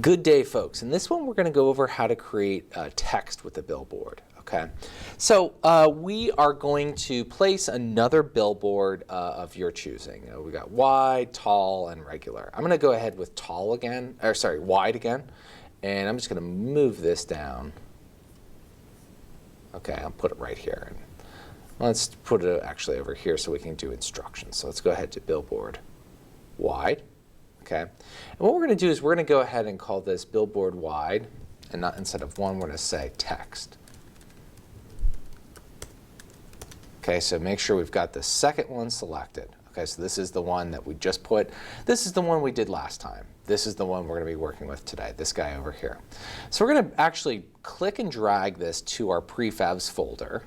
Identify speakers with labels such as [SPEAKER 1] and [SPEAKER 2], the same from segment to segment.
[SPEAKER 1] Good day, folks. In this one, we're going to go over how to create text with a billboard. Okay, so we are going to place another billboard of your choosing. We got wide, tall, and regular. I'm going to go ahead with tall again, or sorry, wide again, and I'm just going to move this down. Okay, I'll put it right here. And let's put it actually over here so we can do instructions. So let's go ahead to billboard wide. Okay, and what we're going to do is we're going to go ahead and call this billboard wide, and not instead of one, we're going to say text. Okay, so make sure we've got the second one selected. Okay, so this is the one that we just put. This is the one we did last time. This is the one we're going to be working with today, this guy over here. So we're going to actually click and drag this to our prefabs folder.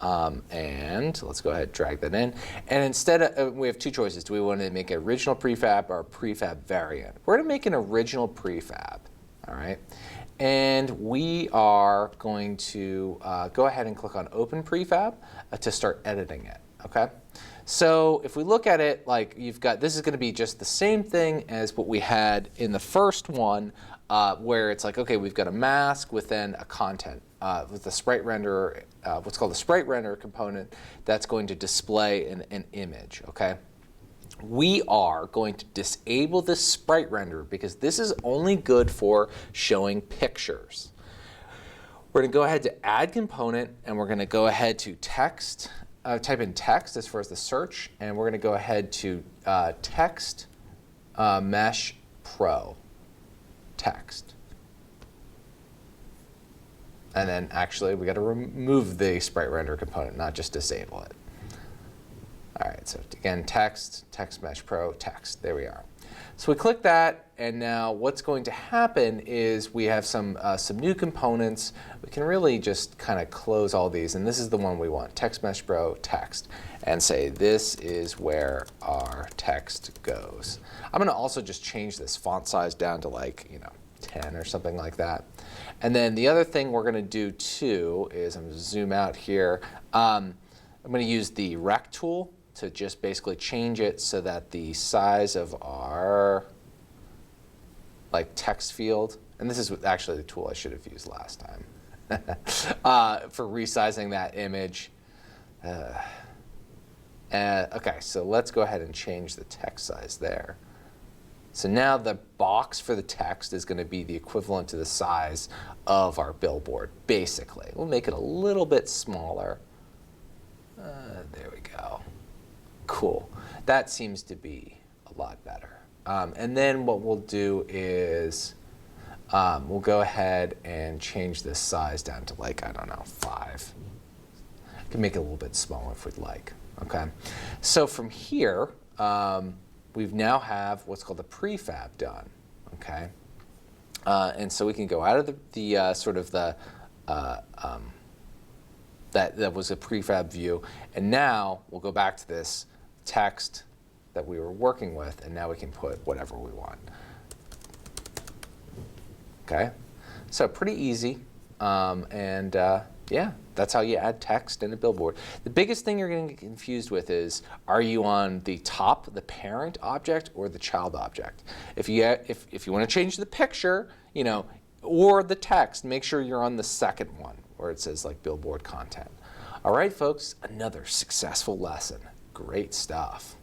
[SPEAKER 1] And let's go ahead and drag that in. And instead of, we have two choices. Do we want to make an original prefab or a prefab variant? We're going to make an original prefab, all right? And we are going to go ahead and click on Open Prefab to start editing it, okay? So if we look at it, like you've got, this is going to be just the same thing as what we had in the first one, where it's like, okay, we've got a mask within a content with the sprite renderer, what's called the sprite renderer component that's going to display an image, okay? We are going to disable this sprite renderer because this is only good for showing pictures. We're going to go ahead to add component, and we're going to go ahead to text, type in text as far as the search, and we're going to go ahead to text mesh pro text. And then actually we got to remove the sprite render component, not just disable it. All right, so again, text mesh pro text. There we are. So we click that, and now what's going to happen is we have some new components. We can really just kind of close all these, and this is the one we want, text mesh pro text, and say this is where our text goes. I'm going to also just change this font size down to, like, 10 or something like that. And then the other thing we're going to do too is, I'm going to zoom out here. I'm going to use the rec tool to just basically change it so that the size of our text field, and this is actually the tool I should have used last time for resizing that image. Okay, so let's go ahead and change the text size there. So now the box for the text is going to be the equivalent to the size of our billboard, basically. We'll make it a little bit smaller. There we go. Cool. That seems to be a lot better. And then what we'll do is we'll go ahead and change this size down to, like, I don't know, 5. We can make it a little bit smaller if we'd like. Okay. So from here, we now have what's called the prefab done, okay? And so we can go out of the sort of the, that was a prefab view, and now we'll go back to this text that we were working with, and now we can put whatever we want. Okay? So pretty easy, yeah, that's how you add text in a billboard. The biggest thing you're going to get confused with is, are you on the top, the parent object, or the child object? If you want to change the picture, or the text, make sure you're on the second one where it says like billboard content. All right, folks, another successful lesson. Great stuff.